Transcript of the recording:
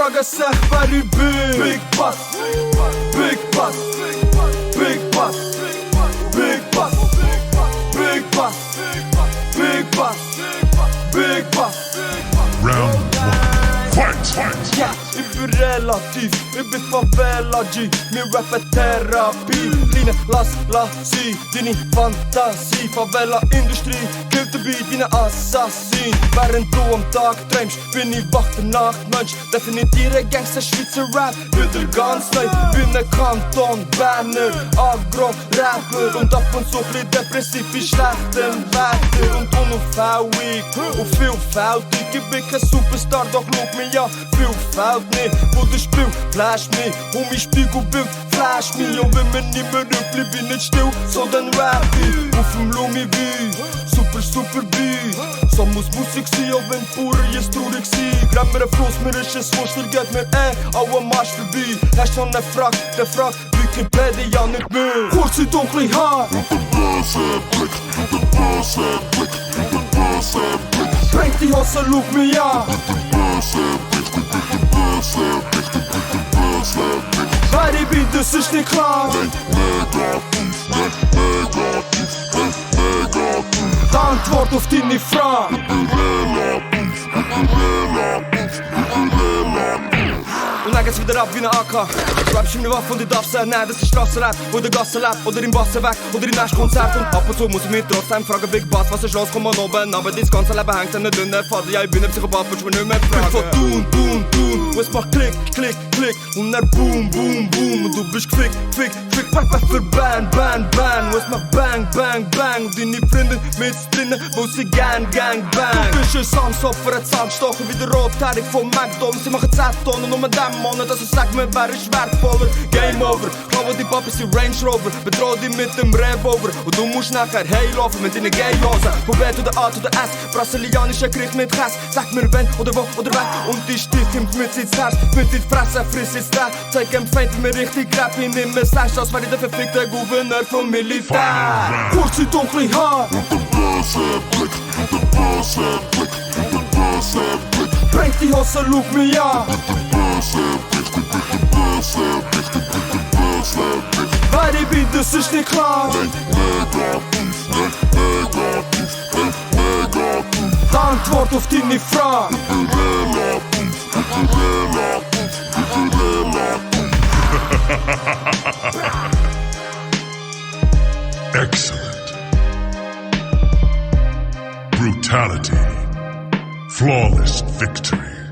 frågar sig var du bor. Big Bas, Big Bas, Big Bas, Big Bas, Big Bas, Big Bas, Big Bas. Round 1, fight! Ja, ich bin relativ, ich bin favela G. Min rap är terapi. Dina la si, dini fantasi. Favela industri, kulturby, dina assassin. Värren då om dagdröms, bin i vakten nachtmönch. Definiere gangster Schweizer rap, wieder ganz neu. Bühne, Kanton, Banner, Agro, Rapper. Und ab und zu blir depressiv i schlechten Wetter. Und unauffällig och vielfältig. Ich bin kein Superstar, doch look mig ja, vielfältig. Wo du spiel, flash me. Och min spiegelbild, flash me. Och wenn man nicht mehr rückt, bin nicht still, sondern rap ich. Auf dem Lumi wie, super Beat. Så muss Musik sein, auch wenn Bauern jetzt traurig sind. Gräb mir ein Fluss, mir ist es wurscht, geht mir auch ein Marsch vorbei. Hast du noch eine Frage, der fragt Wikipedia nicht mehr. Kurze dunkle Haar Mit dem bösen Blick, mit dem bösen Blick, mit dem bösen Blick. Bringt die Hose, look mich an. Mit dem bösen Blick, mit dem bösen Blick, mit dem bösen Blick. Wer ich bin, das ist nicht klar. Negativ, negativ. Die Antwort auf deine Frage. Und dann geht's wieder ab wie eine AK. Rap ist meine Waffe und ich darf sagen, nein, das ist Strassenrap, wo der Gasse lebt, oder im Bassen weg, oder im nächsten Konzert. Und ab und zu muss ich mich trotzdem fragen, Big Bass, was ist los, komm mal oben. Aber dein ganze Leben hängt an einer dünnen Faden. Ja, ich bin ein Psychopath, willst du mich nicht mehr fragen. Ich bin von tun, und es macht Klick, und dann boom, und du bist gefickt, pack für Bang, und es macht Bang, und deine Freundin mit drinnen, wo sie gang, bang. Du bist ein Samsopfer, ein Zahnstocher, wie der Rothaarig von McDonalds. Sie machen 10 Tonnen, nur mit dem Monat, also sag mir, wer ist wertvoller? Game over, klaue die Papis in Range Rover, bedroh dich mit dem Revolver. Und du musst nachher heilaufen mit deinen Gay-Hosen. Von B to der A to der S, brasilianische Gericht mit Käse. Sag mir wenn, oder wo, oder wer. Und die Stich nimmt mit ins Herz, mit in die Fresse, friss ins Dreh. Zeig dem Feind, wie mir richtig Rap in immer Slash, als wäre ich der verfickte Gouverneur vom Militär. Kurze dunkle Haar Mit dem bösen Blick, mit dem bösen Blick, mit dem bösen Blick. Bringt die Hose, look mich an. Mit dem bösen Blick, mit dem bösen Blick, mit dem bösen Blick. Wer ich bin, das ist nicht klar. Negativ, negativ. Die Antwort auf deine Frage. Excellent. Brutality. Flawless victory.